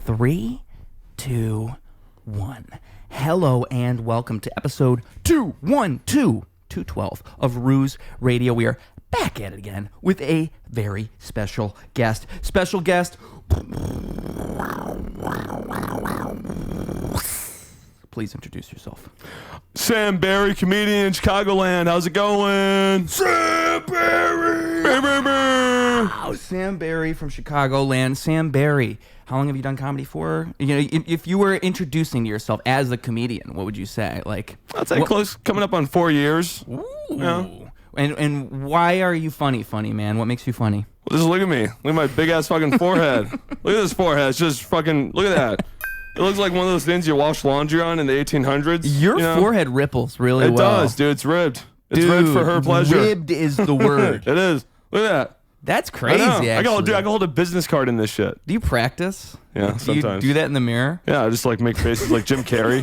3, 2, 1. Hello and welcome to episode 212 of Ruse Radio. We are back at it again with a very special guest. Please introduce yourself. Sam Barry, comedian, Chicagoland. How's it going? Sam Barry! Wow, Sam Barry from Chicagoland. Sam Barry, how long have you done comedy for? You know, if you were introducing to yourself as a comedian, what would you say? Like, I'd say close, coming up on 4 years. Ooh. Yeah. And why are you funny, man? What makes you funny? Well, just look at me. Look at my big ass fucking forehead. Look at this forehead. It's just fucking, look at that. It looks like one of those things you wash laundry on in the 1800s. Your forehead ripples really well. It does, dude. It's ribbed. It's ribbed for her pleasure. Ribbed is the word. It is. Look at that. That's crazy, actually. I can hold a business card in this shit. Do you practice? Yeah, sometimes. Do you do that in the mirror? Yeah, I just like make faces like Jim Carrey.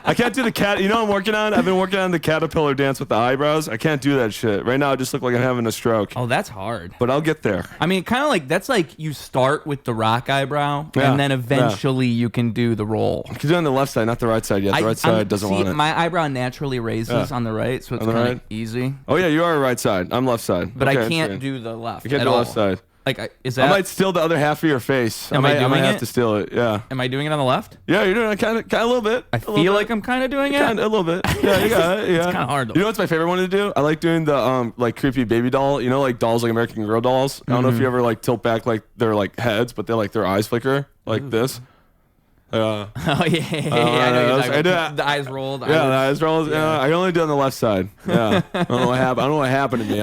I can't do the cat. You know what I'm working on? I've been working on the caterpillar dance with the eyebrows. I can't do that shit. Right now, I just look like I'm having a stroke. Oh, that's hard. But I'll get there. I mean, kind of like, that's like you start with the rock eyebrow, and then eventually you can do the roll. I can do it on the left side, not the right side yet. The right side doesn't want it. My eyebrow naturally raises on the right, so it's kind of easy. Oh, yeah, you are right side. I'm left side. But I can't do the left. You can't do the left side. Like, is that? I might steal the other half of your face. I might have to steal it. Yeah. Am I doing it on the left? Yeah, you're doing it kind of a little bit. I feel like I'm kind of doing it. A little bit. Yeah, you got it. Yeah. It's kind of hard though. You know what's my favorite one to do? I like doing the like creepy baby doll. You know, like dolls, like American Girl dolls. I don't know if you ever like tilt back like their like heads, but they're like their eyes flicker like this. Oh yeah, I know you're talking about. The eyes rolled. Yeah, the eyes rolled. Yeah, I only do it on the left side. Yeah, I don't know what happened. I don't know what happened to me.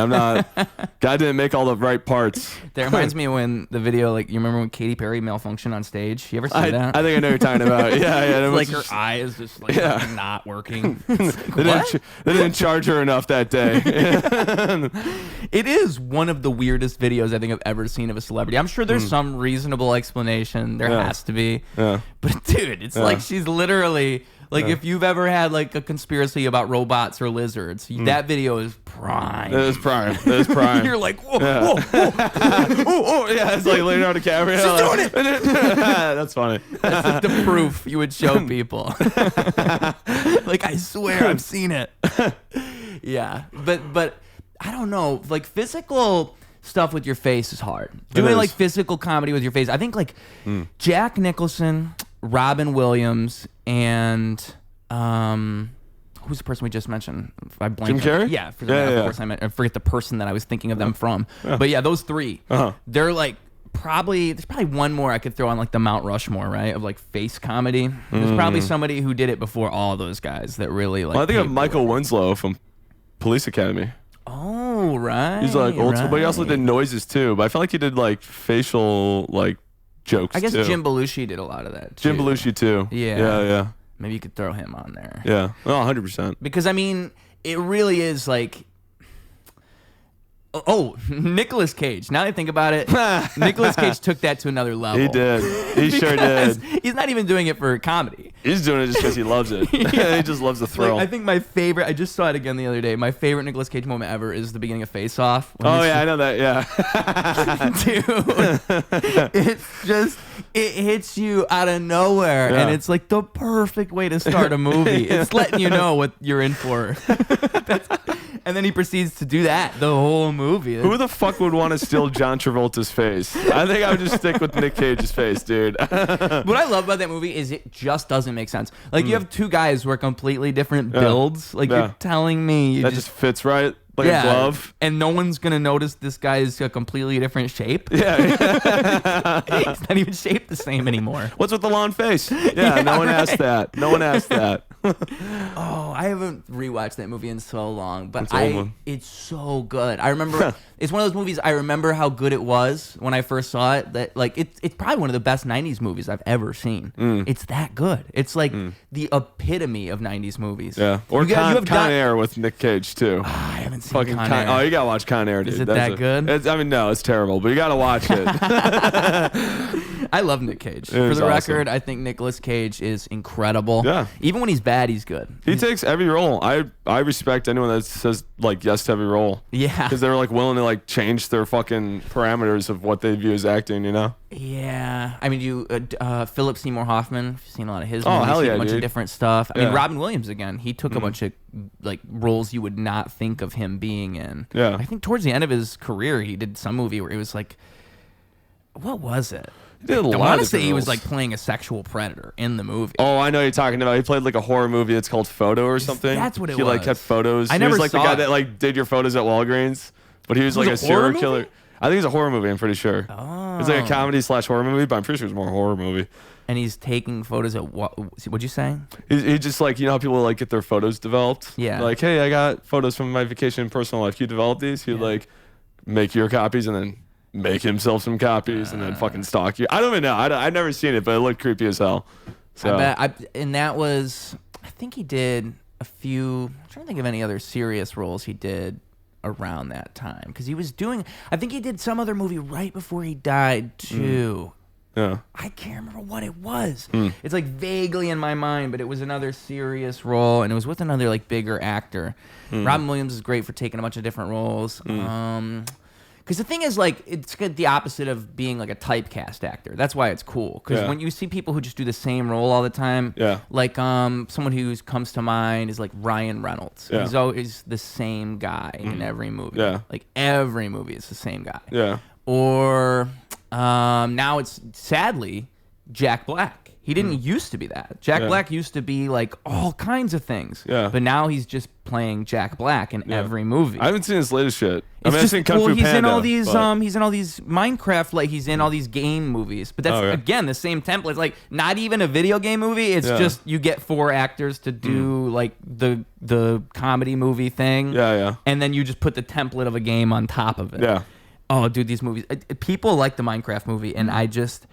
God didn't make all the right parts. That reminds me of when the video, like, you remember when Katy Perry malfunctioned on stage? You ever see that? I think I know what you're talking about. Yeah. It's like her eye is just like not working. They didn't charge her enough that day. It is one of the weirdest videos I think I've ever seen of a celebrity. I'm sure there's some reasonable explanation. There has to be. Yeah. But dude, it's like she's literally like, if you've ever had like a conspiracy about robots or lizards, that video is prime. It is prime. You're like, whoa. Yeah, it's like Leonardo DiCaprio. She's doing it. That's funny. That's like the proof you would show people. Like, I swear I've seen it. Yeah, but I don't know. Like, physical stuff with your face is hard. Doing like physical comedy with your face. I think like Jack Nicholson, Robin Williams, and who's the person we just mentioned? I blanked. Jim Carrey? Yeah, I forget the person that I was thinking of them from. Yeah. But yeah, those three. They're like there's probably one more I could throw on like the Mount Rushmore, right? Of like face comedy. There's probably somebody who did it before all those guys that really like. Well, I think of Michael Winslow from Police Academy. Oh, right. He's like old school, but he also did noises too. But I feel like he did like facial like jokes. I guess too. Jim Belushi did a lot of that. Jim Belushi too. Yeah. Maybe you could throw him on there. Yeah. Oh, 100%. Because I mean, it really is like. Oh, Nicolas Cage. Now that I think about it, Nicolas Cage took that to another level. He did. He sure did. He's not even doing it for comedy. He's doing it just because he loves it. He just loves the thrill. Like, I think my favorite, I just saw it again the other day, my favorite Nicolas Cage moment ever is the beginning of Face Off. Oh, yeah, I know that, yeah. Dude, it's just, it hits you out of nowhere, and it's like the perfect way to start a movie. It's letting you know what you're in for. And then he proceeds to do that the whole movie. Who the fuck would want to steal John Travolta's face? I think I would just stick with Nick Cage's face, dude. What I love about that movie is it just doesn't make sense. Like, you have two guys who are completely different builds. Like, you're telling me that just fits right. Like a glove. And no one's going to notice this guy is a completely different shape. Yeah. He's not even shaped the same anymore. What's with the long face? Yeah, no one asked that. No one asked that. Oh, I haven't rewatched that movie in so long, but it's so good. I remember it's one of those movies I remember how good it was when I first saw it. That like it's probably one of the best 90s movies I've ever seen. It's that good. It's like the epitome of 90s movies. Yeah. Or Con Air with Nick Cage too. I haven't seen Con Air. Oh, you gotta watch Con Air, dude. Is it that good? I mean, no, it's terrible, but you gotta watch it. I love Nick Cage. It For is the awesome. record, I think Nicolas Cage is incredible. Yeah. Even when he's bad, he's good. He takes every role. I respect anyone that says like yes to every role. Yeah. Because they're like willing to like change their fucking parameters of what they view as acting, you know? Yeah. I mean, Philip Seymour Hoffman, you've seen a lot of his Oh, movies. hell He yeah, did a bunch of dude. different stuff. I mean, Yeah. Robin Williams, again, he took a bunch of like roles you would not think of him being in. Yeah. I think towards the end of his career, he did some movie where he was like, what was it? He did a I lot want of to say different he was roles. like playing a sexual predator in the movie. Oh, I know what you're talking about. He played like a horror movie. It's called Photo or something. That's what it He like was. kept photos. I He never was like the saw guy it. that like did your photos at Walgreens. But he was like a was a horror serial movie? killer. I think it's a horror movie. I'm pretty sure. Oh. It's like a comedy / horror movie, but I'm pretty sure it's more a horror movie. And he's taking photos at what? What'd you say? He just like, you know how people like get their photos developed? Yeah. Like, hey, I got photos from my vacation and personal life. Can you develop these? He'd like make your copies and then make himself some copies and then fucking stalk you. I don't even know. I've never seen it, but it looked creepy as hell. So I think he did a few. I'm trying to think of any other serious roles he did around that time because he was doing. I think he did some other movie right before he died too. yeah. I can't remember what it was. It's like vaguely in my mind, but it was another serious role, and it was with another like bigger actor. Robin Williams is great for taking a bunch of different roles. Because the thing is, like, it's the opposite of being like a typecast actor. That's why it's cool. Because when you see people who just do the same role all the time, like someone who comes to mind is like Ryan Reynolds. Yeah. He's always the same guy in every movie. Yeah. Like every movie is the same guy. Yeah. Or now it's sadly Jack Black. He didn't used to be that. Jack Black used to be like all kinds of things. Yeah. But now he's just playing Jack Black in every movie. I haven't seen his latest shit. It's I've seen Kung Fu he's Panda, in all these but- he's in all these Minecraft, like he's in all these game movies. But that's again the same template. It's like not even a video game movie. It's just you get 4 actors to do like the comedy movie thing. Yeah. And then you just put the template of a game on top of it. Yeah. Oh, dude, these movies. People like the Minecraft movie, and I just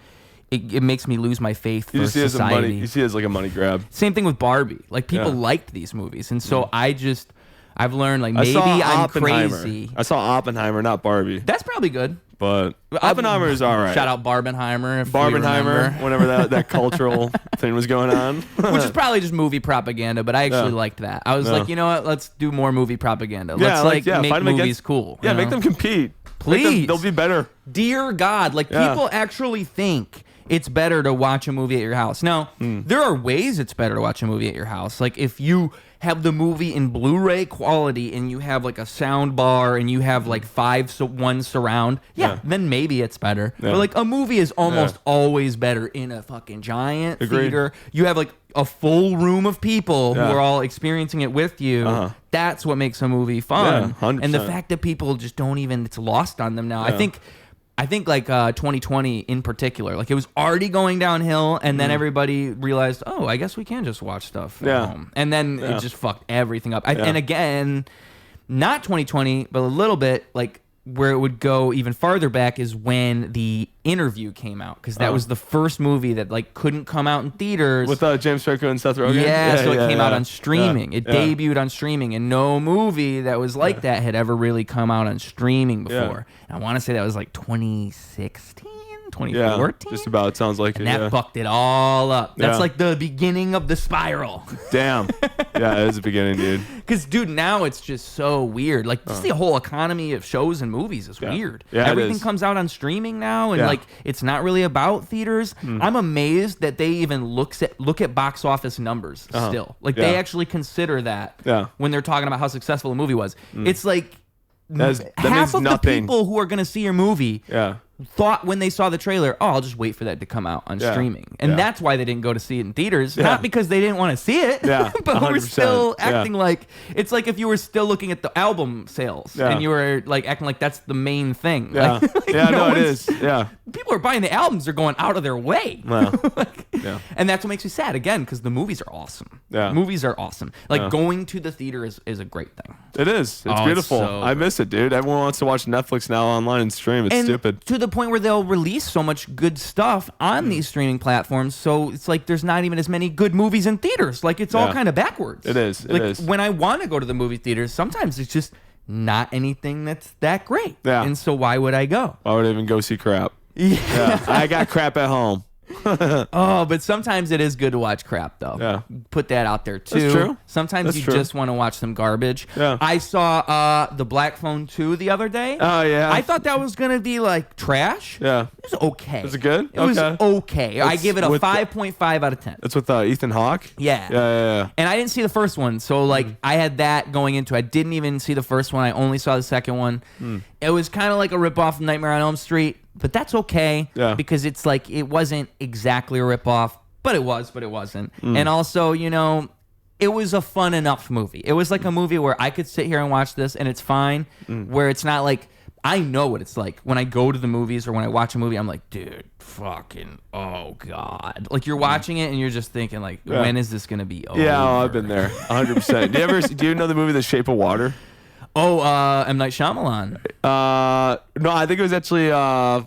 it makes me lose my faith You for see it as a society. money. You see it as like a money grab. Same thing with Barbie. Like people liked these movies, and so I've learned like maybe I'm crazy. I saw Oppenheimer, not Barbie, That's probably good. but Oppenheimer is all right. Shout out Barbenheimer. If you Barbenheimer, remember. whenever that cultural thing was going on. Which is probably just movie propaganda, but I actually liked that. I was like, you know what? Let's do more movie propaganda. Yeah, Let's like, make find 'em movies against- cool. Yeah, you make know? them compete. Please. They'll be better. Dear God, like people actually think it's better to watch a movie at your house. Now, there are ways it's better to watch a movie at your house. Like if you have the movie in Blu-ray quality and you have like a sound bar and you have like 1 surround, then maybe it's better. Yeah. But like a movie is almost always better in a fucking giant theater. You have like a full room of people who are all experiencing it with you. That's what makes a movie fun. Yeah, 100%. And the fact that people just don't even, it's lost on them now. I think like 2020 in particular, like it was already going downhill, and then everybody realized, oh, I guess we can just watch stuff at home. And then it just fucked everything up. And again, not 2020, but a little bit like where it would go even farther back is when The Interview came out, because that was the first movie that like couldn't come out in theaters. With James Franco and Seth Rogen? So it came out on streaming. Yeah, It debuted on streaming, and no movie that was like that had ever really come out on streaming before. And I want to say that was like 2016, 2014. Just about. Sounds like And it. that fucked it all up. That's Yeah. like the beginning of the spiral. Damn. Yeah, it is the beginning, dude. Because, dude, now it's just so weird. Like, just the whole economy of shows and movies is weird. Yeah, it Everything is. comes out on streaming now, and like it's not really about theaters. I'm amazed that they even look at box office numbers still. Like they actually consider that when they're talking about how successful a movie was. It's like that half means of nothing. the people who are going to see your movie Yeah. thought when they saw the trailer, oh, I'll just wait for that to come out on streaming. And that's why they didn't go to see it in theaters. Not because they didn't want to see it, Yeah, but who were 100%. still Yeah. acting like, it's like if you were still looking at the album sales and you were like acting like that's the main thing. Yeah. Like, Yeah, no, it one's- is. Yeah. People are buying the albums, they're going out of their way. Wow. Yeah. And that's what makes me sad, again, because the movies are awesome. Yeah. Movies are awesome. Like going to the theater is a great thing. It is. It's Oh, it's beautiful. so I miss it, dude. Everyone wants to watch Netflix now online and stream. It's And stupid. to the point where they'll release so much good stuff on these streaming platforms, so it's like there's not even as many good movies in theaters. Like it's all Yeah. kind of backwards. It is. It Like is. when I want to go to the movie theaters, sometimes it's just not anything that's that great. Yeah. And so why would I go? I would even go see crap. Yeah, I got crap at home. Oh, but sometimes it is good to watch crap, though. Yeah. Put that out there, too. That's true. Sometimes That's you true. just want to watch some garbage. Yeah. I saw The Black Phone 2 the other day. Oh, yeah. I thought that was going to be, like, trash. Yeah. It was okay. Was it good? It was okay. I It's give it a with 5.5 out of 10. It's with Ethan Hawke? Yeah. Yeah. And I didn't see the first one, so like I had that going into it. I didn't even see the first one. I only saw the second one. It was kind of like a ripoff of Nightmare on Elm Street, but that's okay because it's like it wasn't exactly a ripoff, but it wasn't. And also, you know, it was a fun enough movie. It was like a movie where I could sit here and watch this and it's fine, where it's not like I know what it's like when I go to the movies or when I watch a movie. I'm like, dude, fucking, oh god! Like you're watching it and you're just thinking, like, when is this gonna be over? Yeah, I've been there, 100%. Do you know the movie The Shape of Water? Oh, M. Night Shyamalan. No, I think it was actually I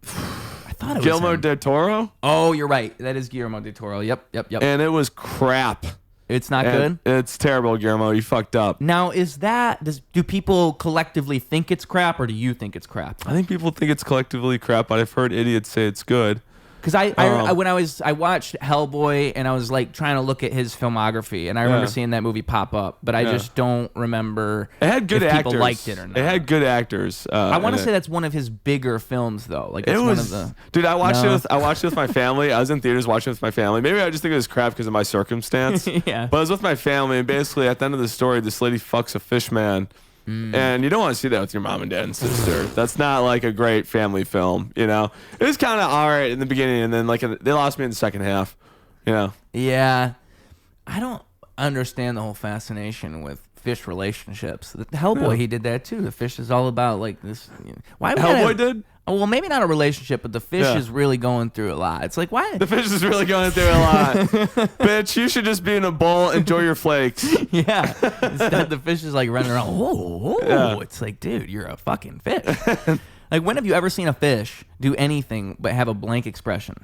thought it was Guillermo him. del Toro. Oh, you're right. That is Guillermo del Toro. Yep. And it was crap. It's not good. It's terrible, Guillermo. You fucked up. Now, do people collectively think it's crap, or do you think it's crap? I think people think it's collectively crap, but I've heard idiots say it's good. Because I watched Hellboy and I was like trying to look at his filmography and I remember seeing that movie pop up, but I just don't remember It had good if actors. people liked it or not. It had good actors. I want to say that's one of his bigger films though. Like it's one of the. Dude, I watched it with my family. I was in theaters watching it with my family. Maybe I just think it was crap because of my circumstance. Yeah. But I was with my family, and basically at the end of the story, this lady fucks a fish man. And you don't want to see that with your mom and dad and sister. That's not like a great family film, you know? It was kind of all right in the beginning, and then like they lost me in the second half, you know? Yeah. I don't understand the whole fascination with fish relationships. The Hellboy, he did that too. The fish is all about like this. You know, why Hellboy did? Oh, well, maybe not a relationship, but the fish is really going through a lot. It's like, why? The fish is really going through a lot. Bitch, you should just be in a bowl, enjoy your flakes. Yeah. Instead, the fish is like running around. Oh. It's like, dude, you're a fucking fish. Like, when have you ever seen a fish do anything but have a blank expression?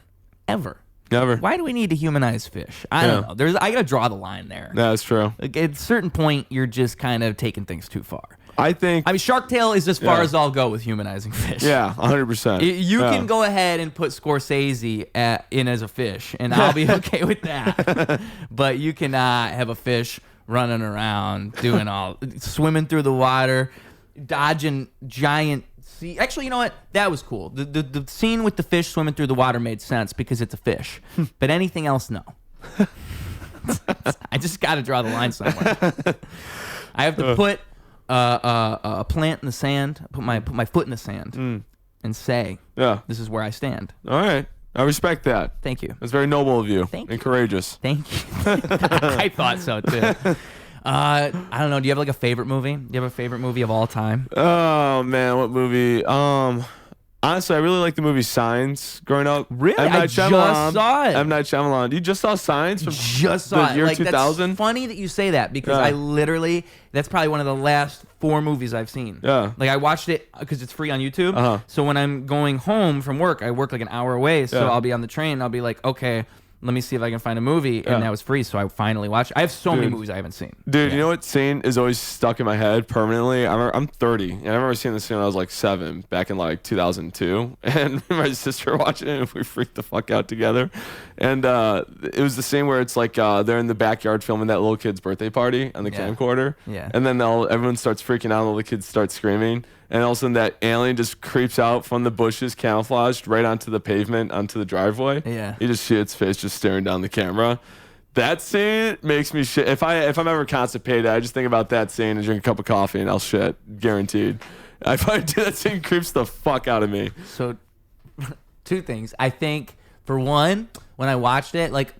Ever. Never. Why do we need to humanize fish? I don't know. I gotta draw the line there. That's true. Like, at a certain point, you're just kind of taking things too far. I mean, Shark Tale is as far as I'll go with humanizing fish. Yeah, 100%. You can go ahead and put Scorsese in as a fish, and I'll be okay with that. But you cannot have a fish running around, swimming through the water, dodging giant sea. Actually, you know what? That was cool. The scene with the fish swimming through the water made sense because it's a fish. But anything else, no. I just got to draw the line somewhere. I have to put a plant in the sand, put my foot in the sand, and say, this is where I stand. All right. I respect that. Thank you. That's very noble of you. Thank and you. Courageous. Thank you. I thought so, too. I don't know. Do you have like a favorite movie? Do you have a favorite movie of all time? Oh, man. What movie? Honestly, I really like the movie Signs growing up. Really? I just saw it. M. Night Shyamalan. You just saw Signs from just saw the year like, 2000? That's funny that you say that because I literally, that's probably one of the last 4 movies I've seen. Yeah. Like I watched it because it's free on YouTube. So when I'm going home from work, I work like an hour away. So I'll be on the train and I'll be like, okay, let me see if I can find a movie. And that was free. So I finally watched it. I have so many movies I haven't seen. Dude, you know what scene is always stuck in my head permanently? I'm 30, and I remember seeing this scene when I was like 7, back in like 2002. And my sister were watching it, and we freaked the fuck out together. And it was the scene where it's like they're in the backyard filming that little kid's birthday party on the camcorder. Yeah. And then everyone starts freaking out, and all the kids start screaming. And all of a sudden, that alien just creeps out from the bushes, camouflaged, right onto the pavement, onto the driveway. Yeah. You just see its face just staring down the camera. That scene makes me shit. If I'm ever constipated, I just think about that scene and drink a cup of coffee and I'll shit, guaranteed. If I do that scene, creeps the fuck out of me. So, 2 things. I think for one, when I watched it, like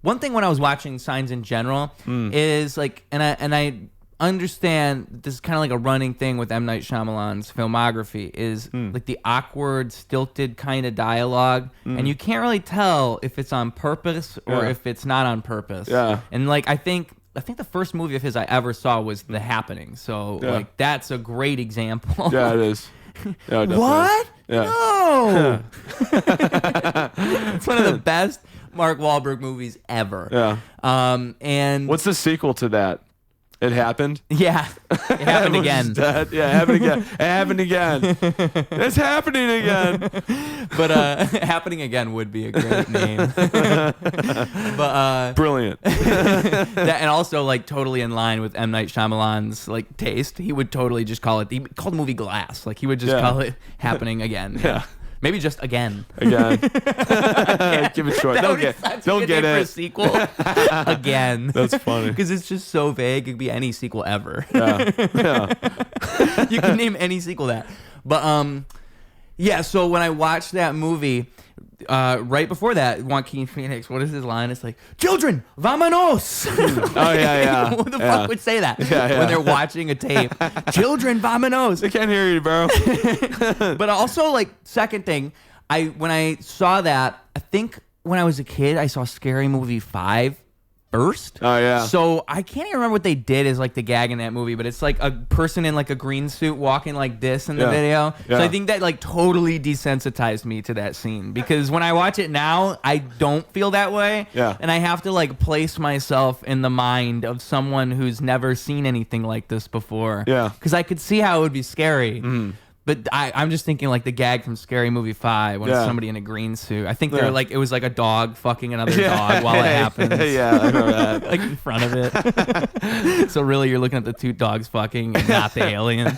one thing when I was watching Signs in general is like, and I understand this is kind of like a running thing with M. Night Shyamalan's filmography is like the awkward, stilted kind of dialogue, and you can't really tell if it's on purpose or if it's not on purpose. Yeah. And like I think the first movie of his I ever saw was The Happening, so like that's a great example. Yeah, it is. Yeah, it What? Is. Yeah. No. It's one of the best Mark Wahlberg movies ever. Yeah. And what's the sequel to that? It happened. Yeah, it happened again. Dead. Yeah, it happened again. It happened again. It's happening again. But happening again would be a great name. But brilliant. And also like totally in line with M. Night Shyamalan's like taste. He would totally just call it. He called the movie Glass. Like he would just call it happening again. Yeah. Maybe just again. Again. Give it short. Don't get it. For a sequel. Again. That's funny. Because it's just so vague. It could be any sequel ever. Yeah. You can name any sequel that. But yeah. So when I watched that movie, right before that, Joaquin Phoenix, what is his line? It's like, "Children, vamonos." Oh yeah. Who the fuck would say that Yeah. when they're watching a tape? Children, vamonos. They can't hear you, bro. But also, like, second thing, when I saw that, I think when I was a kid, I saw Scary Movie 5 first. Oh yeah. So I can't even remember what they did as like the gag in that movie, but it's like a person in like a green suit walking like this in the video. Yeah. So I think that like totally desensitized me to that scene, because when I watch it now, I don't feel that way. Yeah. And I have to like place myself in the mind of someone who's never seen anything like this before. Yeah. Because I could see how it would be scary. But I'm just thinking like the gag from Scary Movie 5 when it's somebody in a green suit. I think they're like, it was like a dog fucking another dog while it happens. Yeah, I remember that. Like in front of it. So really you're looking at the two dogs fucking and not the alien.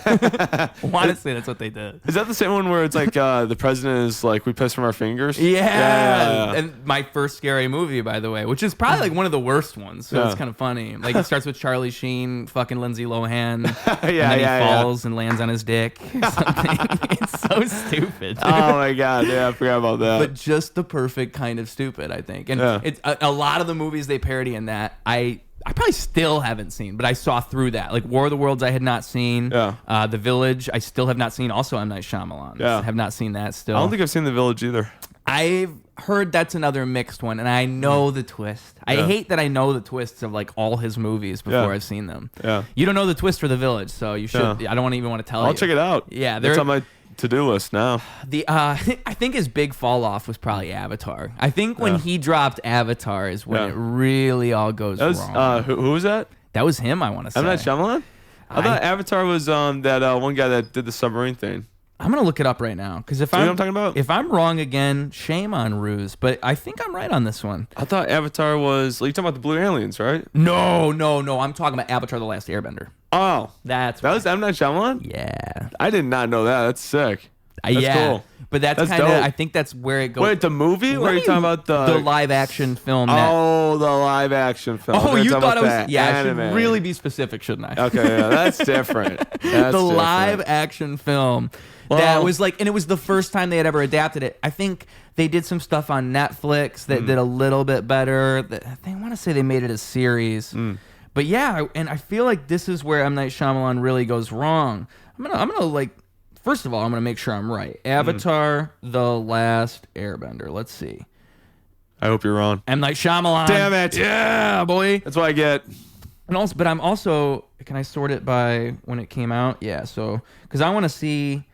Honestly, that's what they did. Is that the same one where it's like the president is like, we piss from our fingers? Yeah. And my first Scary Movie, by the way, which is probably like one of the worst ones. So it's kind of funny. Like it starts with Charlie Sheen, fucking Lindsay Lohan. And then he falls and lands on his dick. It's so stupid. Oh my god, yeah, I forgot about that. But just the perfect kind of stupid, I think. And it's a lot of the movies they parody in that I probably still haven't seen, but I saw through that. Like War of the Worlds I had not seen. The Village I still have not seen. Also M. Night Shyamalan. Have not seen that still. I don't think I've seen The Village either. I've heard that's another mixed one, and I know the twist. I hate that I know the twists of like all his movies before I've seen them. Yeah. You don't know the twist for The Village, so you should. I don't even want to tell you. I'll check it out. Yeah, it's on my to-do list now. I think his big fall off was probably Avatar. I think when he dropped Avatar is when it really all goes wrong. Who was that? That was him, I want to say. M. Night Shyamalan? I thought Avatar was that one guy that did the submarine thing. I'm gonna look it up right now, because if you know what I'm talking about? If I'm wrong again, shame on Ruse. But I think I'm right on this one. I thought Avatar was. You're talking about the blue aliens, right? No. I'm talking about Avatar: The Last Airbender. Oh, that was M. Night Shyamalan? Yeah. I did not know that. That's sick. That's cool. But that's kind of. I think that's where it goes. Wait, the movie? Or are you talking about the live action film? The live action film. Oh, you thought it was? Yeah, anime. I should really be specific, shouldn't I? Okay, yeah, that's different. That's the live action film. Well, that was like, and it was the first time they had ever adapted it. I think they did some stuff on Netflix that did a little bit better. They want to say they made it a series, but yeah, and I feel like this is where M. Night Shyamalan really goes wrong. I'm gonna like, first of all, I'm gonna make sure I'm right. Avatar: The Last Airbender. Let's see. I hope you're wrong. M. Night Shyamalan. Damn it! Yeah, boy. That's what I get. And also, but I'm also. Can I sort it by when it came out? Yeah. So, because I want to see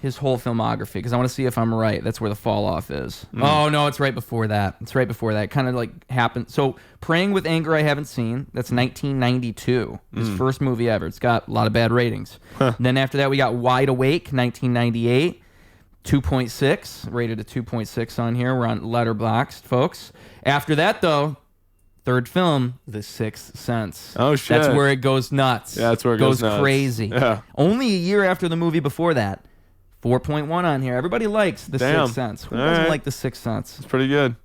his whole filmography, because I want to see if I'm right. That's where the fall off is. Oh no, it's right before that. Kind of like happened. So Praying with Anger I haven't seen. That's 1992. His first movie ever. It's got a lot of bad ratings. Then after that we got Wide Awake, 1998. 2.6, rated a 2.6 on here. We're on Letterboxd, folks. After that though, third film, The Sixth Sense. Oh shit. That's where it goes nuts. Yeah, that's where it goes nuts. Crazy. Yeah. Only a year after the movie before that. 4.1 on here. Everybody likes The Sixth Sense. Who doesn't like The Sixth Sense? It's pretty good.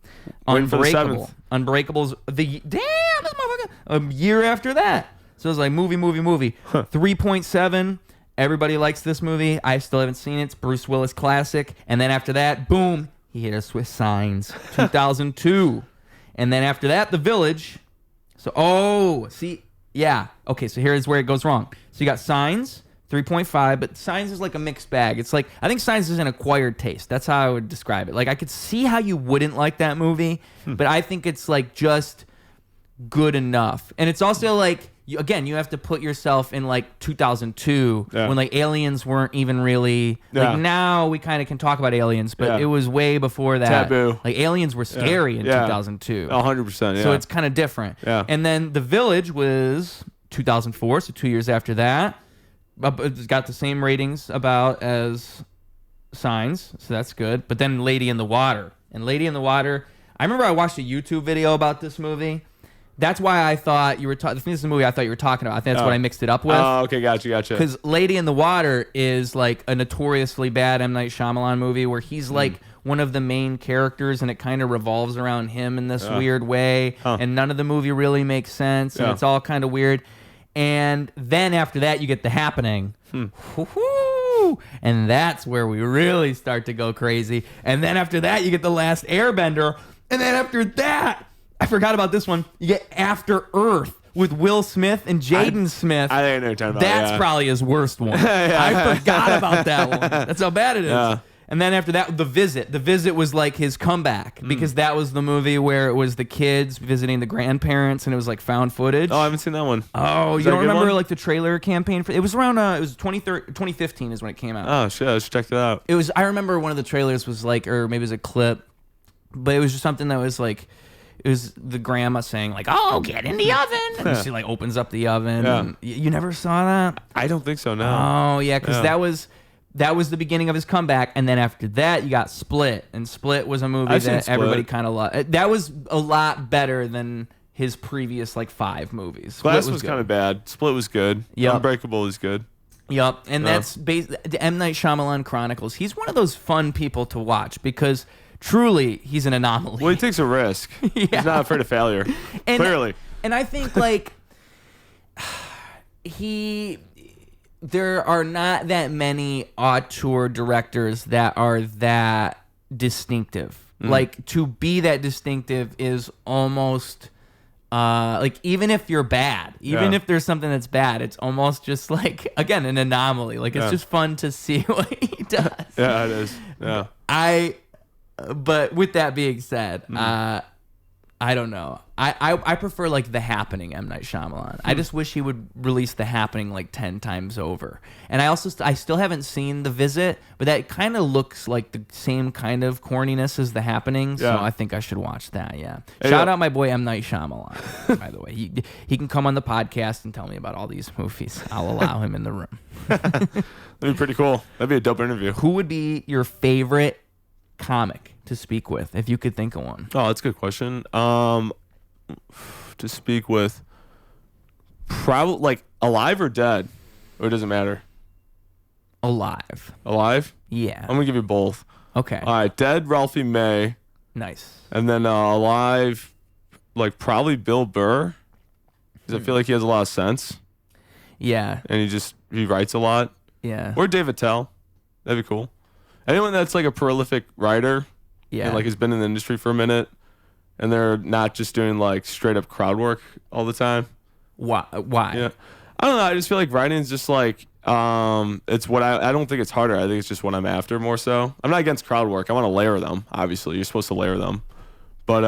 Unbreakable. Unbreakable's this motherfucker. A year after that. So it's like movie. 3.7. Everybody likes this movie. I still haven't seen it. It's Bruce Willis classic. And then after that, boom, he hit us with Signs. 2002. And then after that, The Village. So, okay, so here's where it goes wrong. So you got Signs. 3.5, but Signs is like a mixed bag. It's like, I think Signs is an acquired taste. That's how I would describe it. Like, I could see how you wouldn't like that movie, but I think it's like just good enough. And it's also like, you have to put yourself in like 2002 when like aliens weren't even really like, now we kind of can talk about aliens, but it was way before that. Taboo. Like aliens were scary in 2002. 100%. Yeah. So it's kind of different. Yeah. And then The Village was 2004, so 2 years after that. It's got the same ratings about as Signs, so that's good. But then Lady in the Water. And Lady in the Water, I remember I watched a YouTube video about this movie. That's why I thought you were talking. This is the movie I thought you were talking about. I think that's what I mixed it up with. Oh, okay, gotcha. Because Lady in the Water is like a notoriously bad M. Night Shyamalan movie where he's like one of the main characters and it kind of revolves around him in this weird way. And none of the movie really makes sense. And it's all kind of weird. And then after that, you get The Happening. And that's where we really start to go crazy. And then after that, you get The Last Airbender. And then after that, I forgot about this one. You get After Earth with Will Smith and Jaden Smith. I think I know what you're talking about. That's probably his worst one. I forgot about that one. That's how bad it is. Yeah. And then after that, The Visit. The Visit was like his comeback because that was the movie where it was the kids visiting the grandparents and it was like found footage. Oh, I haven't seen that one. Oh, you don't remember like the trailer campaign? It was around, it was 2015 is when it came out. Oh, shit. I should check that out. It was, I remember one of the trailers was like, or maybe it was a clip, but it was just something that was like, it was the grandma saying like, "Oh, get in the oven," and she like opens up the oven. Yeah. And you never saw that? I don't think so. No. Oh yeah, because that was the beginning of his comeback, and then after that you got Split, and Split was a movie that everybody kind of loved. That was a lot better than his previous like 5 movies. Glass was kind of bad. Split was good. Yep. Unbreakable was good. Yep, and that's the M. Night Shyamalan Chronicles. He's one of those fun people to watch because truly he's an anomaly. Well, he takes a risk. He's not afraid of failure. Clearly. And I think like there are not that many auteur directors that are that distinctive. Like to be that distinctive is almost like even if you're bad, even if there's something that's bad, it's almost just like again an anomaly. Like it's just fun to see what he does. Yeah, it is. Yeah. But with that being said, I don't know. I prefer like The Happening, M. Night Shyamalan. I just wish he would release The Happening like 10 times over. And I still haven't seen The Visit, but that kind of looks like the same kind of corniness as The Happening. So I think I should watch that. Yeah. Shout out my boy M. Night Shyamalan. By the way, he can come on the podcast and tell me about all these movies. I'll allow him in the room. That'd be pretty cool. That'd be a dope interview. Who would be your favorite comic to speak with if you could think of one? Oh, that's a good question. To speak with, probably like alive or dead, or it doesn't matter. Alive. Yeah, I'm gonna give you both. Okay. All right, dead Ralphie May. Nice. And then alive, like probably Bill Burr, because I feel like he has a lot of sense. Yeah. And he writes a lot. Yeah. Or David Attell. That'd be cool. Anyone that's like a prolific writer. Yeah. And like has been in the industry for a minute, and they're not just doing like straight up crowd work all the time. Why? Yeah. I don't know. I just feel like writing is just like it's what I don't think it's harder. I think it's just what I'm after more so. I'm not against crowd work. I want to layer them. Obviously, you're supposed to layer them. But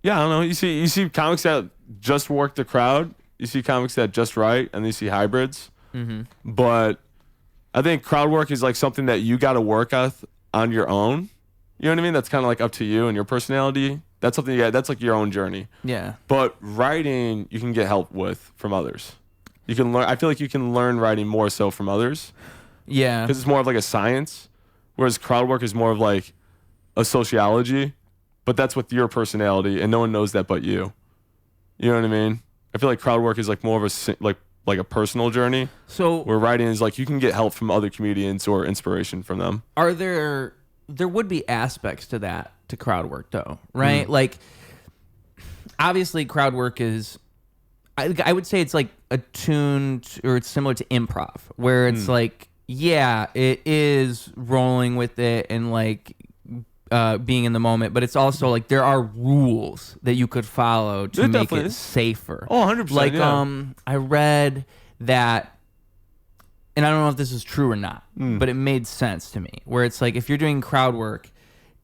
yeah, I don't know. You see comics that just work the crowd. You see comics that just write, and you see hybrids. Mm-hmm. But I think crowd work is like something that you got to work with on your own. You know what I mean? That's kind of like up to you and your personality. That's something. Yeah, that's like your own journey. Yeah. But writing, you can get help with from others. You can learn. I feel like you can learn writing more so from others. Yeah. Because it's more of like a science, whereas crowd work is more of like a sociology. But that's with your personality, and no one knows that but you. You know what I mean? I feel like crowd work is like more of a like a personal journey. So where writing is like you can get help from other comedians or inspiration from them. Are there would be aspects to that to crowd work though, right? Like obviously crowd work is I would say it's like attuned or it's similar to improv where it's like yeah, it is rolling with it and like being in the moment, but it's also like there are rules that you could follow to make it safer. Oh, 100%. Like yeah. I read that, and I don't know if this is true or not, but it made sense to me. Where it's like if you're doing crowd work,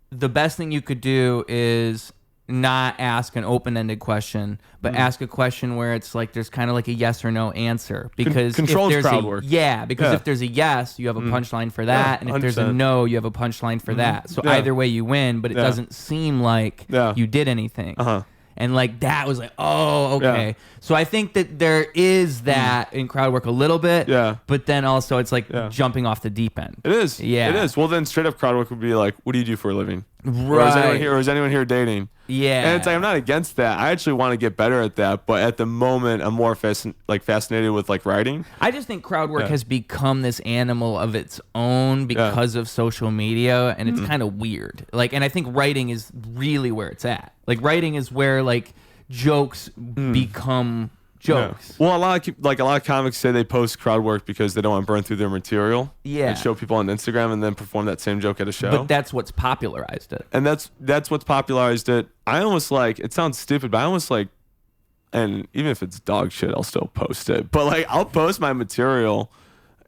the best thing you could do is not ask an open-ended question, but ask a question where it's like there's kind of like a yes or no answer. Because controls if there's crowd work. Yeah, because if there's a yes, you have a punchline for that, and if there's a no, you have a punchline for that. So either way, you win, but it doesn't seem like you did anything. And like that was like, oh, okay. Yeah. So I think that there is that in crowd work a little bit. Yeah. But then also it's like jumping off the deep end. It is. Yeah. It is. Well, then straight up crowd work would be like, what do you do for a living? Right. Or is anyone here dating? Yeah. And it's like, I'm not against that. I actually want to get better at that. But at the moment, I'm more fascinated with like writing. I just think crowd work has become this animal of its own because of social media. And it's kind of weird. Like, and I think writing is really where it's at. Like writing is where like jokes become jokes. Yeah. Well, a lot of comics say they post crowd work because they don't want to burn through their material. Yeah. And show people on Instagram and then perform that same joke at a show. But that's what's popularized it. And that's what's popularized it. I almost like, it sounds stupid, but I almost like, and even if it's dog shit, I'll still post it. But like, I'll post my material,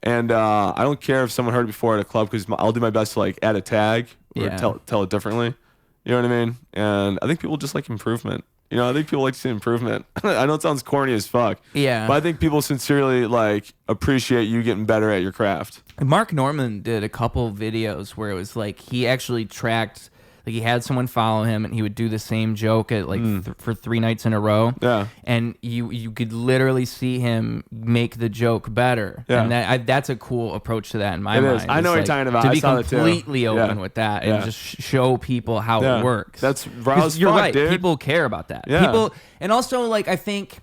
and I don't care if someone heard it before at a club because I'll do my best to like add a tag or tell it differently. You know what I mean? And I think people just like improvement. You know, I think people like to see improvement. I know it sounds corny as fuck. Yeah. But I think people sincerely like appreciate you getting better at your craft. Mark Norman did a couple videos where it was like he actually tracked, like he had someone follow him and he would do the same joke at like for 3 nights in a row. Yeah. And you could literally see him make the joke better. Yeah. And that's a cool approach to that in my mind. I know what you're talking about. To I be saw that too. completely open with that and just show people how it works. That's raw as you're fuck, right. dude. People care about that. Yeah. People, and also like I think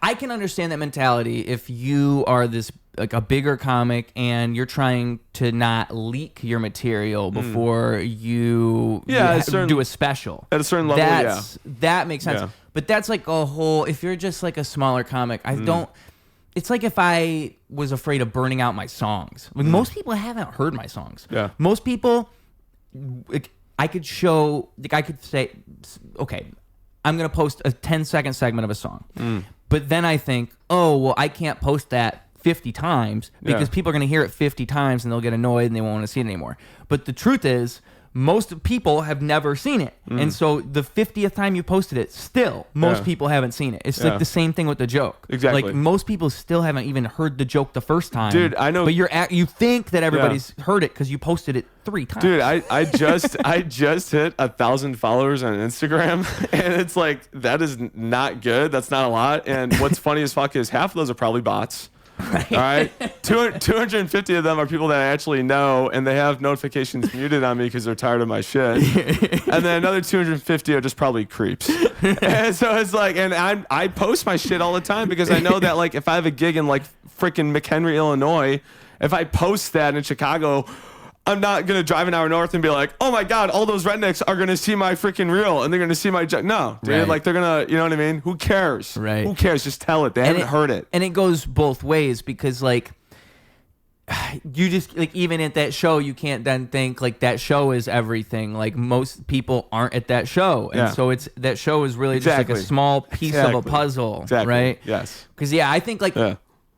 I can understand that mentality if you are this like a bigger comic and you're trying to not leak your material before you do a special at a certain level. That makes sense. Yeah. But that's like a whole, if you're just like a smaller comic, I don't, it's like if I was afraid of burning out my songs. Like most people haven't heard my songs. Yeah. Most people, like, I could show, like I could say, okay, I'm going to post a 10-second segment of a song. But then I think, oh, well, I can't post that 50 times because people are going to hear it 50 times and they'll get annoyed and they won't want to see it anymore. But the truth is, most people have never seen it. And so the 50th time you posted it, still, most people haven't seen it. It's like the same thing with the joke. Exactly. Like most people still haven't even heard the joke the first time. Dude, I know. But you think that everybody's heard it because you posted it 3 times. Dude, I just hit 1,000 followers on Instagram, and it's like, that is not good. That's not a lot. And what's funny as fuck is half of those are probably bots. Right. All right. 250 of them are people that I actually know, and they have notifications muted on me because they're tired of my shit. And then another 250 are just probably creeps. And so it's like, and I post my shit all the time because I know that like if I have a gig in like freaking McHenry, Illinois, if I post that in Chicago, I'm not going to drive an hour north and be like, oh my God, all those rednecks are going to see my freaking reel and they're going to see my joke. No, dude, Right. like they're going to, you know what I mean? Who cares? Right. Who cares? Just tell it. They haven't heard it. And it goes both ways because like, you just like, even at that show, you can't then think like that show is everything. Like most people aren't at that show. And so that show is really just like a small piece of a puzzle. Right. Yes. Because I think like,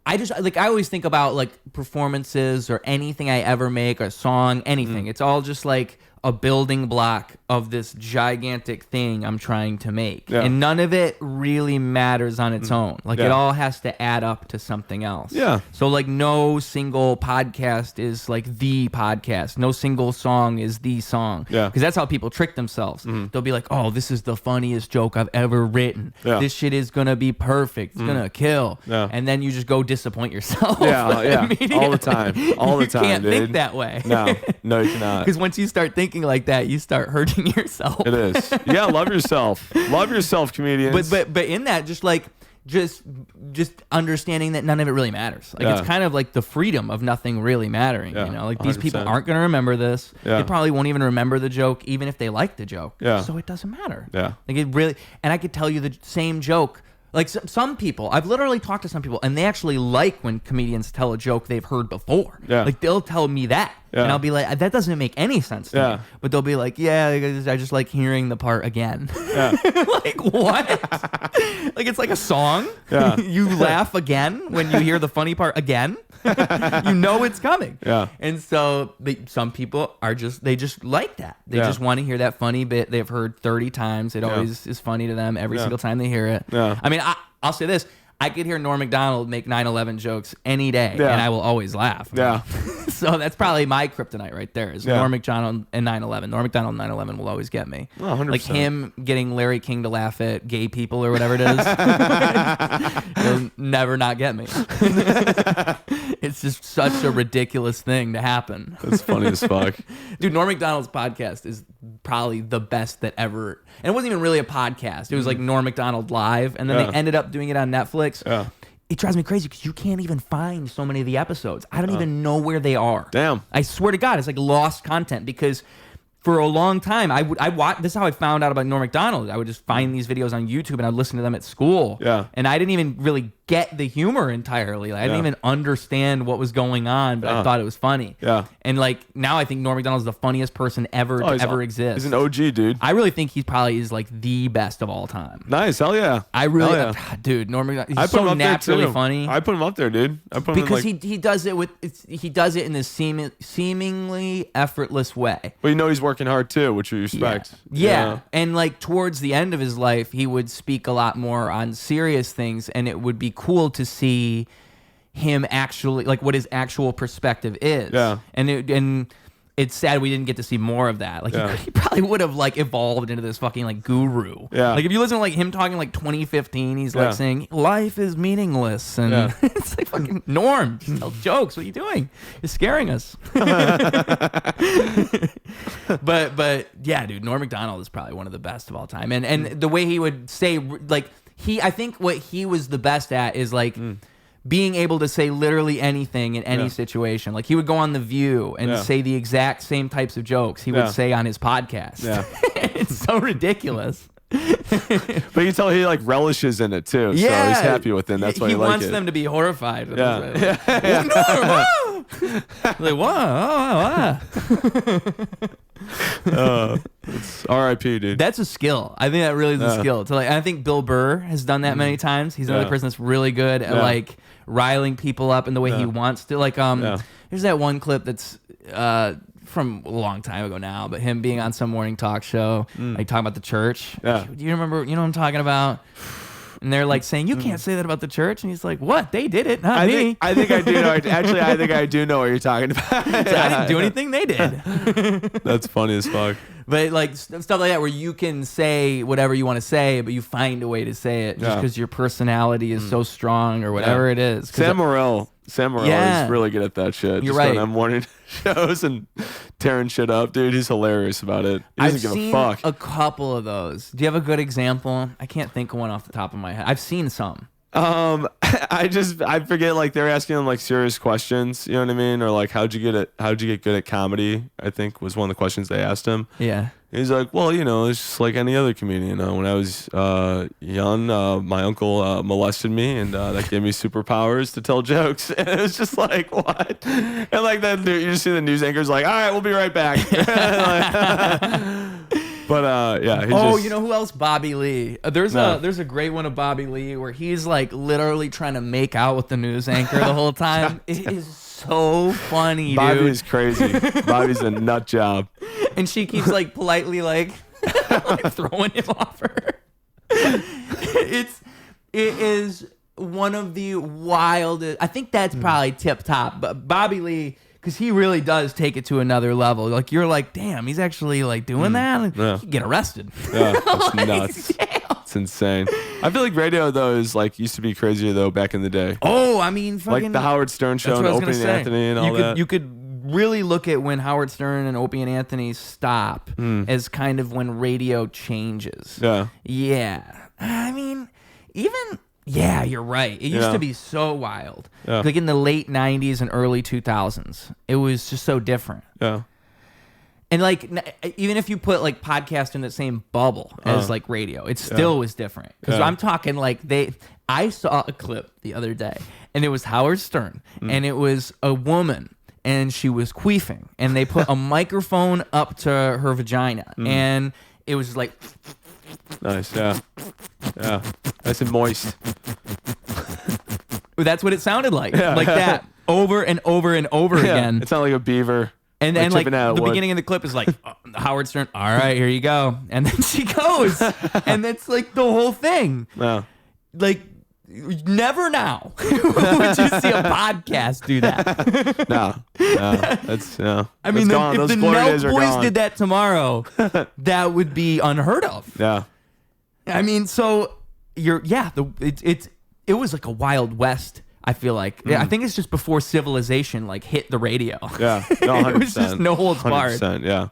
I just like, I always think about like performances or anything I ever make, a song, anything. It's all just like a building block of this gigantic thing I'm trying to make. Yeah. And none of it really matters on its own. Like it all has to add up to something else. Yeah. So like no single podcast is like the podcast. No single song is the song. Yeah. Because that's how people trick themselves. They'll be like, oh, this is the funniest joke I've ever written. Yeah. This shit is going to be perfect. It's going to kill. Yeah. And then you just go disappoint yourself. Yeah. immediately. All the time. All the time, You can't dude. think that way. No, you cannot. Because once you start thinking like that, you start hurting yourself. It is. Yeah, love yourself. Love yourself, comedians. But in that, just understanding that none of it really matters. Like it's kind of like the freedom of nothing really mattering. Yeah, You know, like these people 100%. aren't going to remember this. Yeah. They probably won't even remember the joke, even if they like the joke. Yeah. So it doesn't matter. Yeah. Like it really, and I could tell you the same joke. Like some people, I've literally talked to some people, and they actually like when comedians tell a joke they've heard before. Yeah. Like they'll tell me that, and I'll be like, that doesn't make any sense to me. But they'll be like, yeah, I just like hearing the part again. Yeah. Like what? Like it's like a song. Yeah. You laugh again when you hear the funny part again. You know it's coming. Yeah. And so some people are they just like that. They just want to hear that funny bit they've heard 30 times. It always is funny to them every single time they hear it. Yeah. I mean, I'll say this. I could hear Norm Macdonald make 9/11 jokes any day, Yeah. and I will always laugh. Yeah. So that's probably my kryptonite right there is Norm Macdonald and 9/11. Norm Macdonald and 9/11 will always get me. Oh, 100%. Like him getting Larry King to laugh at gay people or whatever it is. He'll never not get me. It's just such a ridiculous thing to happen. That's funny as fuck. Dude, Norm Macdonald's podcast is probably the best that ever. And it wasn't even really a podcast. It was like Norm Macdonald Live, and then they ended up doing it on Netflix. Yeah. It drives me crazy because you can't even find so many of the episodes. I don't even know where they are. Damn. I swear to God, it's like lost content because for a long time, I watch. This is how I found out about Norm Macdonald. I would just find these videos on YouTube and I'd listen to them at school. Yeah. And I didn't even really get the humor entirely. Like, I didn't even understand what was going on, but I thought it was funny. Yeah. And like now I think Norm Macdonald's the funniest person ever to ever exist. He's an OG, dude. I really think he probably is like the best of all time. Nice. Hell yeah. I really, Hell yeah. dude, Norm Macdonald, I he's put him so up there, naturally too. funny. I put him up there, dude. I put him Because in, like, he does it he does it in this seemingly effortless way. But you know he's working hard too, which we respect. Yeah. And like towards the end of his life, he would speak a lot more on serious things, and it would be cool to see him actually like what his actual perspective is. Yeah. And it's sad we didn't get to see more of that. Like he probably would have like evolved into this fucking like guru. Yeah. Like if you listen to like him talking like 2015, he's like saying life is meaningless, and it's like fucking Norm, just tell jokes. What are you doing? You're scaring us. But yeah, dude, Norm Macdonald is probably one of the best of all time. And the way he would say like I think what he was the best at is like being able to say literally anything in any situation. Like he would go on The View and say the exact same types of jokes he would say on his podcast. Yeah. It's so ridiculous. But you can tell he like relishes in it too. So he's happy with it. That's why he wants like them to be horrified. Yeah. Like, whoa. It's R.I.P. dude. That's a skill. I think that really is a skill. To like, I think Bill Burr has done that many times. He's another person that's really good at like riling people up in the way he wants to. Like, there's that one clip that's from a long time ago now, but him being on some morning talk show, like talking about the church. Yeah. Do you remember? You know what I'm talking about? And they're like saying, you can't say that about the church. And he's like, what? They did it, not me. I think I do know. Actually, I think I do know what you're talking about. So I didn't do anything they did. That's funny as fuck. But like stuff like that where you can say whatever you want to say, but you find a way to say it just because your personality is so strong or whatever it is. Sam Morril is really good at that shit. You're just right. Going on morning shows and tearing shit up, dude. He's hilarious about it. He doesn't give a fuck. A couple of those. Do you have a good example? I can't think of one off the top of my head. I've seen some. I forget, like they're asking him like serious questions, you know what I mean? Or like how'd you get good at comedy, I think was one of the questions they asked him. Yeah. He's like, well, you know, it's just like any other comedian. When I was young, my uncle molested me, and that gave me superpowers to tell jokes. And it was just like, what? And like that, you just see the news anchors like, all right, we'll be right back. But yeah. You know who else? Bobby Lee. There's a great one of Bobby Lee where he's like literally trying to make out with the news anchor the whole time. It is so funny, dude. Bobby is crazy. Bobby's a nut job. And she keeps like politely like throwing him off her. It is one of the wildest. I think that's probably tip top. But Bobby Lee, because he really does take it to another level. Like you're like, damn, he's actually like doing that. Yeah. You could get arrested. Yeah, that's Like, nuts. damn. It's insane. I feel like radio though is like used to be crazier though back in the day. Oh, I mean, fucking, Like the Howard Stern show and Opie and Anthony and all that. You could really look at when Howard Stern and Opie and Anthony stop as kind of when radio changes. Yeah. Yeah. I mean, yeah, you're right. It used to be so wild. Yeah. Like in the late 90s and early 2000s, it was just so different. Yeah. And like, even if you put like podcast in the same bubble as like radio, it still was different. Because I'm talking like I saw a clip the other day, and it was Howard Stern, and it was a woman, and she was queefing, and they put a microphone up to her vagina, and it was like, Nice. Yeah. Yeah. Nice and moist. that's what it sounded like, like that, over and over and over again. It's not like a beaver. And then like chipping out the wood. beginning of the clip is like Howard Stern, all right, here you go. And then she goes. And that's like the whole thing. Yeah. Like Never now would you see a podcast do that. No, that's I mean, gone. if Those the glory Nelk days are Boys gone. did that tomorrow, that would be unheard of. Yeah. I mean, so it was like a Wild West. I feel like I think it's just before civilization like hit the radio. Yeah, no, 100%. It was just no holds barred. 100%, yeah.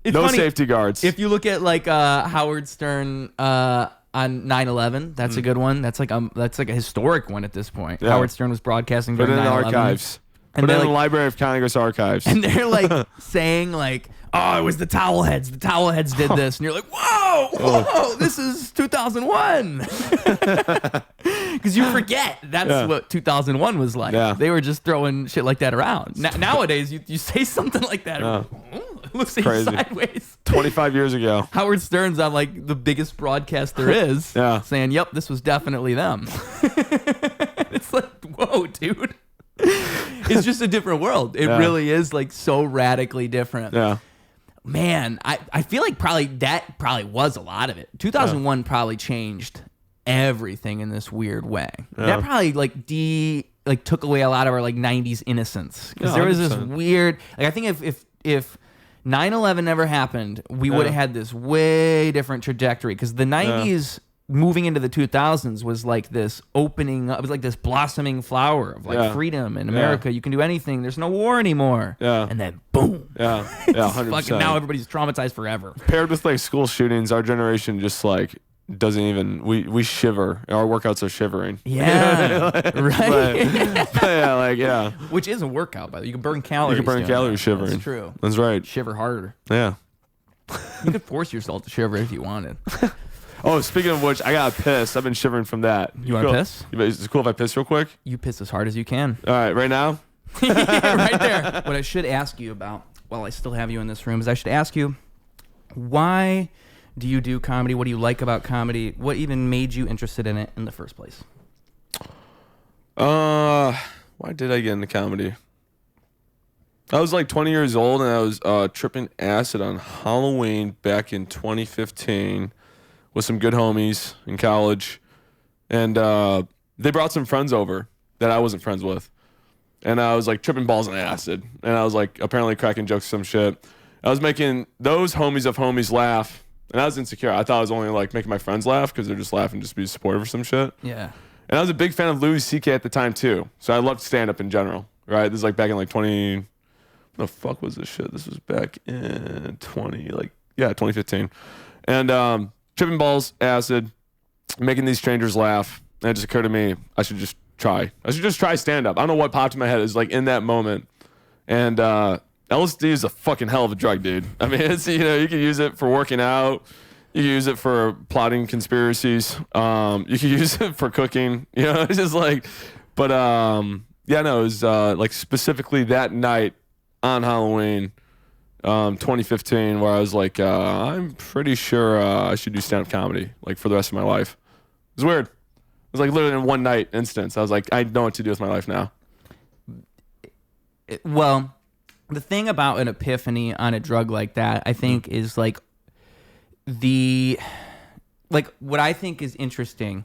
It's no funny, safety guards. If you look at like Howard Stern on 9/11, that's a good one. That's like a historic one at this point. Yeah. Howard Stern was broadcasting Put during it in the 9/11. archives. And Put it in they're the like- Library of Congress archives. And they're like saying like, oh, it was the towel heads. The towel heads did this. And you're like, whoa, this is 2001. Because you forget that's what 2001 was like. Yeah. They were just throwing shit like that around. Nowadays, you say something like that. It looks at you Crazy. sideways. 25 years ago. Howard Stern's on like the biggest broadcast there is. Yeah. Saying, yep, this was definitely them. It's like, whoa, dude. It's just a different world. It really is like so radically different. Yeah. Man, I feel like that probably was a lot of it. 2001 probably changed everything in this weird way. Yeah. That probably like took away a lot of our like 90s innocence. Because Yeah, there was this 100%. weird, like I think if 9/11 never happened, we would have had this way different trajectory. Because the 90s moving into the 2000s was like this opening up, it was like this blossoming flower of like freedom in America. You can do anything. There's no war anymore. Yeah. And then boom. Yeah. Yeah. 100%. Fucking now everybody's traumatized forever. Paired with like school shootings, our generation just like doesn't even we shiver. Our workouts are shivering. Yeah. Right. Yeah. Which is a workout, by the way. You can burn calories. You can burn doing calories that. shivering. That's true. That's right. Shiver harder. Yeah. You could force yourself to shiver if you wanted. Oh, speaking of which, I got pissed. I've been shivering from that. You want to Cool. piss? Is it cool if I piss real quick? You piss as hard as you can. All right, right now? Right there. What I should ask you about, while I still have you in this room, is I should ask you, why do you do comedy? What do you like about comedy? What even made you interested in it in the first place? Why did I get into comedy? I was like 20 years old and I was tripping acid on Halloween back in 2015 with some good homies in college. And they brought some friends over that I wasn't friends with. And I was like tripping balls on acid. And I was like apparently cracking jokes or some shit. I was making those homies of homies laugh. And I was insecure. I thought I was only like making my friends laugh because they're just laughing just to be supportive or some shit. Yeah. And I was a big fan of Louis C.K. at the time too. So I loved stand-up in general, right? This is like back in like 20... the fuck was this shit? This was back in 2015. And tripping balls, acid, making these strangers laugh. And it just occurred to me, I should just try stand-up. I don't know what popped in my head. It was like in that moment. And LSD is a fucking hell of a drug, dude. I mean, it's, you can use it for working out. You can use it for plotting conspiracies. You can use it for cooking. It's just like, but it was like specifically that night on Halloween, 2015, where I was like, I'm pretty sure I should do stand-up comedy like for the rest of my life. It was weird. It was like literally in one night instance. I was like, I know what to do with my life now. Well, the thing about an epiphany on a drug like that, I think, is like what I think is interesting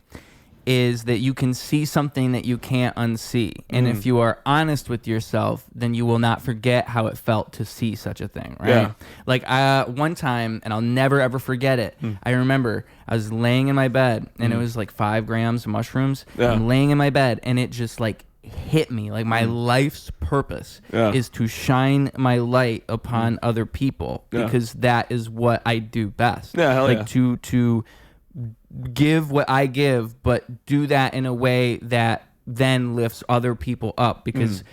is that you can see something that you can't unsee. And if you are honest with yourself, then you will not forget how it felt to see such a thing, right? Yeah. Like one time, and I'll never ever forget it, I remember I was laying in my bed, and it was like 5 grams of mushrooms. Yeah. I'm laying in my bed, and it just like hit me. Like my life's purpose is to shine my light upon other people, because that is what I do best. Yeah, hell like to give what I give, but do that in a way that then lifts other people up, because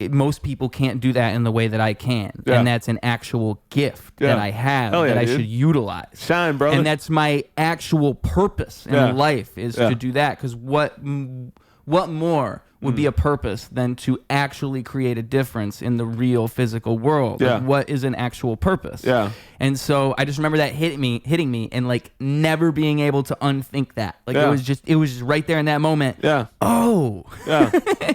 most people can't do that in the way that I can. Yeah. And that's an actual gift that I have that I should utilize. Shine, brother. And that's my actual purpose in life, is to do that. Because what more would be a purpose than to actually create a difference in the real physical world? Yeah. Like, what is an actual purpose? Yeah. And so I just remember that hitting me, and like never being able to unthink that. Like it was just right there in that moment. Yeah. Oh. Yeah.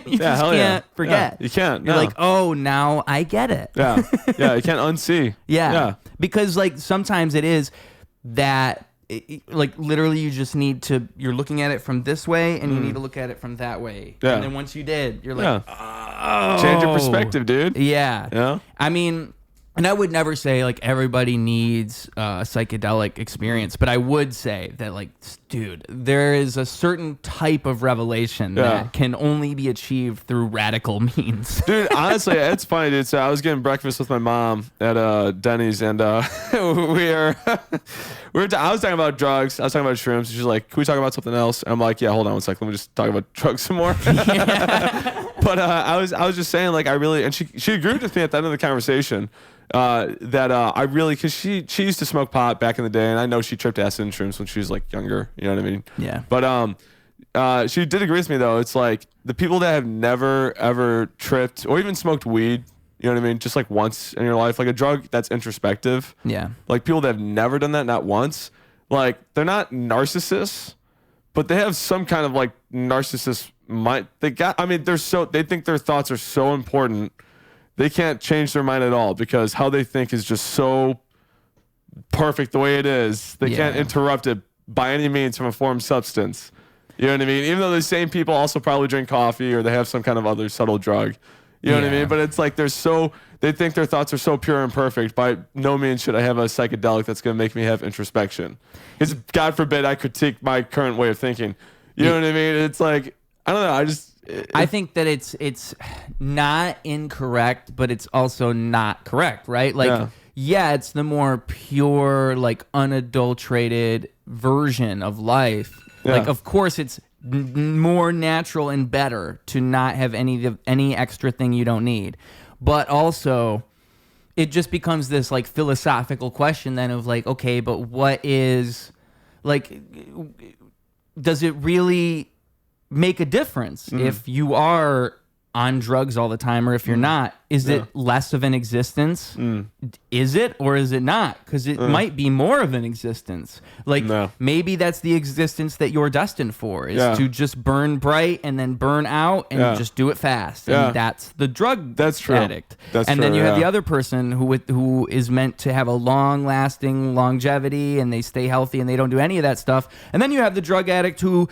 You just can't forget. Yeah, you can't. You're no. like, oh, now I get it. Yeah. Yeah. You can't unsee. Yeah. Yeah. Because like sometimes it is that like literally you just need to, you're looking at it from this way and you need to look at it from that way. Yeah. And then once you did, you're like, oh. Change your perspective, dude. Yeah. Yeah. I mean, and I would never say like everybody needs a psychedelic experience, but I would say that like, dude, there is a certain type of revelation that can only be achieved through radical means. Dude, honestly, it's funny, dude. So I was getting breakfast with my mom at Denny's, and I was talking about drugs. I was talking about shrooms. She's like, "Can we talk about something else?" And I'm like, "Yeah, hold on one second. Let me just talk about drugs some more." But I was just saying, like, I really, and she agreed with me at the end of the conversation. I really, because she used to smoke pot back in the day, and I know she tripped acid and shrooms when she was like younger. You know what I mean? Yeah. But she did agree with me though. It's like the people that have never ever tripped or even smoked weed. You know what I mean? Just like once in your life, like a drug that's introspective. Yeah. Like people that have never done that, not once. Like they're not narcissists, but they have some kind of like narcissist mind. They think their thoughts are so important. They can't change their mind at all because how they think is just so perfect the way it is. They can't interrupt it by any means from a foreign substance. You know what I mean? Even though the same people also probably drink coffee or they have some kind of other subtle drug. You know what I mean? But it's like they think their thoughts are so pure and perfect. By no means should I have a psychedelic that's going to make me have introspection. Because God forbid I critique my current way of thinking. You know what I mean? It's like, I don't know. I think that it's not incorrect, but it's also not correct, right? Like, it's the more pure, like unadulterated version of life. Yeah. Like, of course, it's more natural and better to not have any extra thing you don't need, but also it just becomes this like philosophical question then of like, okay, but what is like, does it really make a difference if you are on drugs all the time or if you're not? Is it less of an existence? Is it or is it not? Because it might be more of an existence. Like maybe that's the existence that you're destined for, is to just burn bright and then burn out and just do it fast. And that's the drug addict. And then you have the other person who is meant to have a long-lasting longevity and they stay healthy and they don't do any of that stuff. And then you have the drug addict who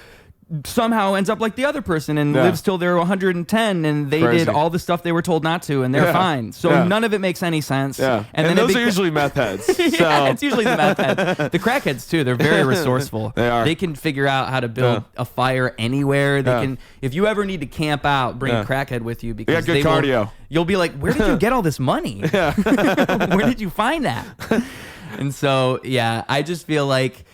somehow ends up like the other person and lives till they're 110 and they did all the stuff they were told not to and they're fine. So none of it makes any sense. And then those are usually meth heads. It's usually the meth heads. The crackheads too, they're very resourceful. They are. They can figure out how to build a fire anywhere. They can, if you ever need to camp out, bring a crackhead with you because they got good cardio. You'll be like, where did you get all this money? Where did you find that? And so, I just feel like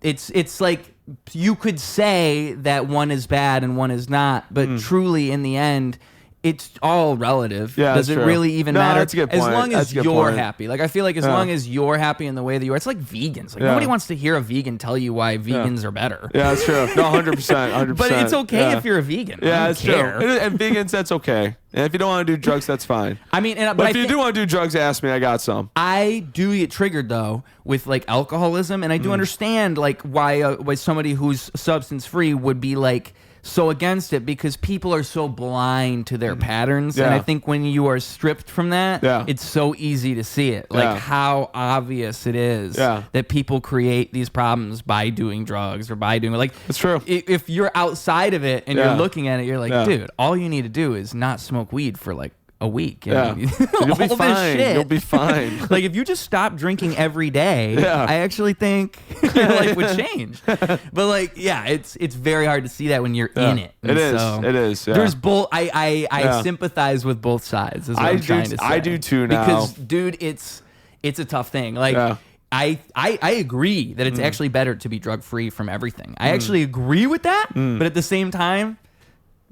it's like, you could say that one is bad and one is not, but truly in the end, it's all relative. Does it really even matter? That's a good point. As long as you're happy. Like I feel like as long as you're happy in the way that you are, it's like vegans. Like nobody wants to hear a vegan tell you why vegans are better. Yeah, that's true. No, 100%. But it's okay if you're a vegan. Yeah, that's true. And vegans, that's okay. And if you don't want to do drugs, that's fine. I mean, but if you do want to do drugs, ask me. I got some. I do get triggered though with like alcoholism, and I do understand like why somebody who's substance free would be like so against it, because people are so blind to their patterns. And I think when you are stripped from that, it's so easy to see it. Like how obvious it is that people create these problems by doing drugs or by doing like. It's true. If you're outside of it and you're looking at it, you're like, dude, all you need to do is not smoke weed for like a week. You'll be fine. You'll be fine. Like if you just stop drinking every day, I actually think your life would change. But like, it's very hard to see that when you're in it. It is. There's both. I sympathize with both sides. Is what I'm trying to say. I do too now. Because dude, it's a tough thing. Like I agree that it's actually better to be drug free from everything. I actually agree with that. But at the same time,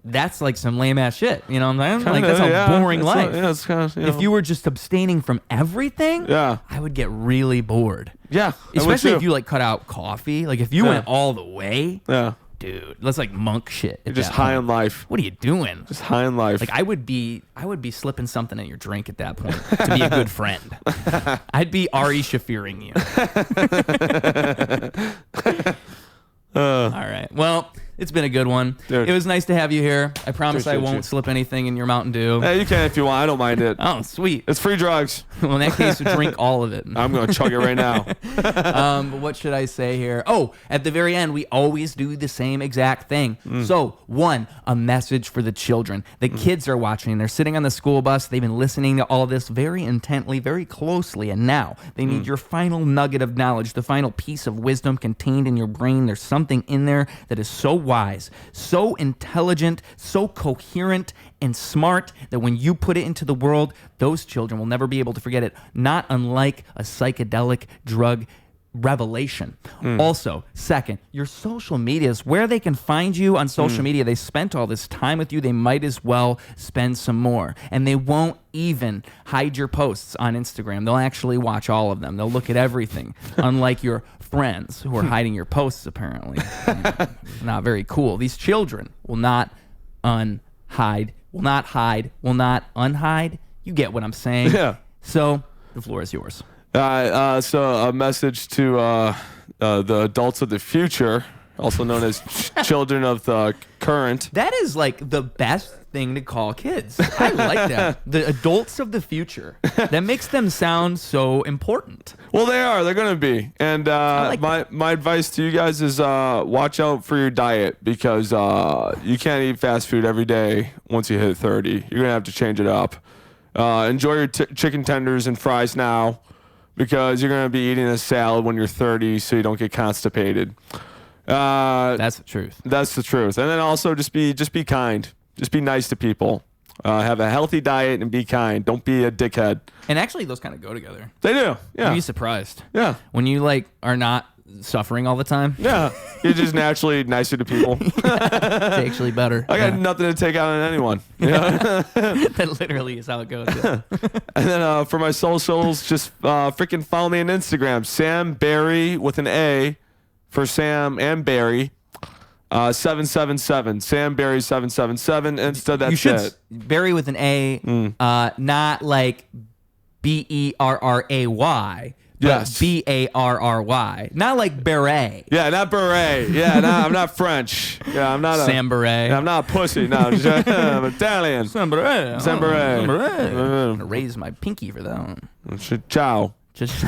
that's like some lame ass shit. You know what I'm saying? Like that's a boring life. It's kind of, if you were just abstaining from everything, I would get really bored. Yeah. Especially if you like cut out coffee. Like if you went all the way. Dude, that's like monk shit. You're just high on life. What are you doing? Just high on life. Like I would be slipping something in your drink at that point to be a good friend. I'd be Ari Shafiring you. All right. Well, It's been a good one. Dude. It was nice to have you here. I promise I Appreciate won't you. slip anything in your Mountain Dew. Hey, you can if you want. I don't mind it. Oh, sweet. It's free drugs. Well, in that case, drink all of it. I'm going to chug it right now. What should I say here? Oh, at the very end, we always do the same exact thing. So, one, a message for the children. The kids are watching. They're sitting on the school bus. They've been listening to all this very intently, very closely, and now they need your final nugget of knowledge, the final piece of wisdom contained in your brain. There's something in there that is so wise, so intelligent, so coherent and smart that when you put it into the world, those children will never be able to forget it, not unlike a psychedelic drug revelation. Also, second, your social medias, where they can find you on social media. They spent all this time with you. They might as well spend some more. And they won't even hide your posts on Instagram. They'll actually watch all of them. They'll look at everything, unlike your friends who are hiding your posts, apparently. Not very cool. These children will not unhide, will not unhide. You get what I'm saying. Yeah. So the floor is yours. So a message to the adults of the future, also known as children of the current. That is like the best thing to call kids. I like that. The adults of the future. That makes them sound so important. Well, they are. They're going to be. And like my advice to you guys is watch out for your diet because you can't eat fast food every day once you hit 30. You're going to have to change it up. Enjoy your chicken tenders and fries now, because you're going to be eating a salad when you're 30 so you don't get constipated. That's the truth. That's the truth. And then also just be kind. Just be nice to people. Have a healthy diet and be kind. Don't be a dickhead. And actually, those kind of go together. They do. Yeah. You'd be surprised. Yeah. When you like are not suffering all the time. Yeah. You're just naturally nicer to people. It's actually better. I got nothing to take out on anyone. You know? That literally is how it goes. Yeah. And then for my socials, just freaking follow me on Instagram. Sam Barry with an A for Sam and Barry. 777. Sam Barry 777. Instead, that's You should it. Barry with an A, not like Berray. Yes. Barry. Not like beret. Yeah, not beret. Yeah, no, I'm not French. Yeah, I'm not a Sam Beret. I'm not a pussy. No, I'm Italian. Sam Beret. Sam Beret. Sam Beret. I'm gonna raise my pinky for that one. Ciao. Just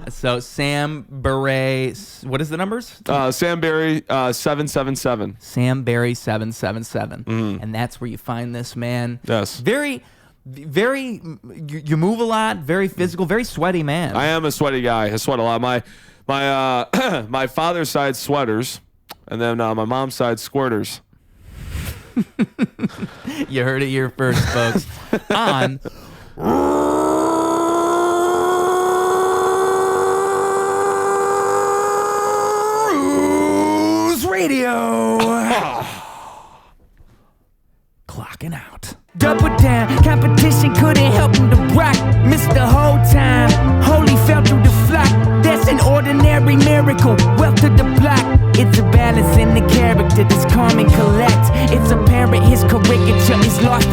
so Sam Beret. What is the numbers? Sam Barry 777. Sam Barry 777, and that's where you find this man. Yes. Very. You move a lot. Very physical. Very sweaty man. I am a sweaty guy. I sweat a lot. My my father's side sweaters, and then my mom's side squirters. You heard it here first, folks. On Ruse Radio. Clocking out. Double down, competition couldn't help him to rock. Missed the whole time, holy fell through the flock. That's an ordinary miracle, wealth to the block. It's a balance in the character, this calm and collect. It's apparent his caricature is lost